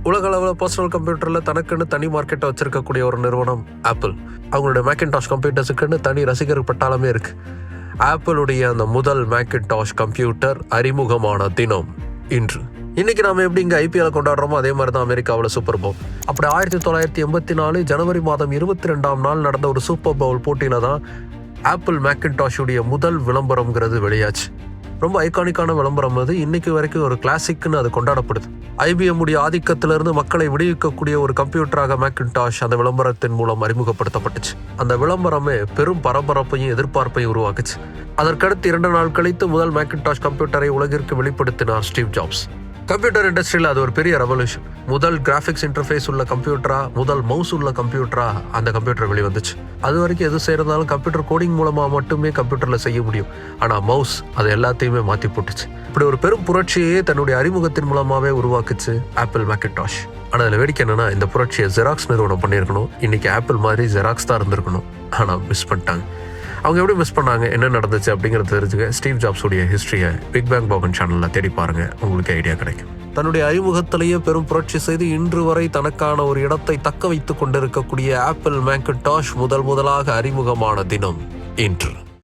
உலக அளவில் பர்சனல் கம்ப்யூட்டரில் தனக்குன்னு தனி மார்க்கெட்டை வச்சிருக்கக்கூடிய ஒரு நிறுவனம் ஆப்பிள். அவங்களுடைய மேக்கின்டாஷ் கம்ப்யூட்டர்ஸுக்குன்னு தனி ரசிகர் பட்டாளமே இருக்கு. ஆப்பிளுடைய அந்த முதல் மேக்கின்டாஷ் கம்ப்யூட்டர் அறிமுகமான தினம் இன்று. இன்னைக்கு நாம எப்படி இங்கே ஐபிஎல் கொண்டாடுறோமோ அதே மாதிரி தான் அமெரிக்காவில் சூப்பர் பவுல். அப்படி 1984 ஜனவரி மாதம் 22ஆம் நாள் நடந்த ஒரு சூப்பர் பவுல் போட்டியில தான் ஆப்பிள் மேக்கின்டாஷுடைய முதல் விளம்பரம்ங்கிறது வெளியாச்சு. ரொம்ப ஐகானிக்கான விளம்பரம் அது. இன்னைக்கு வரைக்கும் ஒரு கிளாசிக்னு அது கொண்டாடப்படுது. IBM உடைய ஆதிக்கத்திலிருந்து மக்களை விடுவிக்கக்கூடிய ஒரு கம்ப்யூட்டராக மேக்கின்டாஷ் அந்த விளம்பரத்தின் மூலம் அறிமுகப்படுத்தப்பட்டுச்சு. அந்த விளம்பரமே பெரும் பரபரப்பையும் எதிர்பார்ப்பையும் உருவாக்குச்சு. அதற்கடுத்து 2 நாள் கழித்து முதல் மேக்கின்டாஷ் கம்ப்யூட்டரை உலகிற்கு வெளிப்படுத்தினார் ஸ்டீவ் ஜாப்ஸ். கம்ப்யூட்டர் இண்டஸ்ட்ரியில் அது ஒரு பெரிய ரெவல்யூஷன். முதல் கிராஃபிக்ஸ் இன்டர்ஃபேஸ் உள்ள கம்ப்யூட்டரா, முதல் மவுஸ் உள்ள கம்ப்யூட்டரா அந்த கம்ப்யூட்டர் வெளிவந்துச்சு. அது வரைக்கும் எது செய்யறதாலும் கம்ப்யூட்டர் கோடிங் மூலமா மட்டுமே கம்ப்யூட்டர்ல செய்ய முடியும். ஆனா மவுஸ் அது எல்லாத்தையுமே மாத்தி போட்டுச்சு. இப்படி ஒரு பெரும் புரட்சியே தன்னுடைய அறிமுகத்தின் மூலமாவே உருவாக்குச்சு ஆப்பிள் மேக்கின்டாஷ். ஆனா அதுல வேடிக்கை என்னன்னா, இந்த புரட்சியை ஜெராக்ஸ் நிறுவனம் பண்ணியிருக்கணும். இன்னைக்கு ஆப்பிள் மாதிரி ஜெராக்ஸ் தான் இருந்திருக்கணும். ஆனா மிஸ் பண்ணிட்டாங்க. அவங்க எப்படி மிஸ் பண்ணாங்க, என்ன நடந்துச்சு அப்படிங்கிறத தெரிஞ்சுக்க ஸ்டீவ் ஜாப்ஸ் உடைய ஹிஸ்டரியை பிக் பேங் போகன் சேனல்ல தேடி பாருங்க, உங்களுக்கு ஐடியா கிடைக்கும். தன்னுடைய அறிமுகத்திலேயே பெரும் புரட்சி செய்து இன்று வரை தனக்கான ஒரு இடத்தை தக்க வைத்துக் கொண்டிருக்கக்கூடிய ஆப்பிள் மேக்கின்டாஷ் முதலாக அறிமுகமான தினம் இன்று.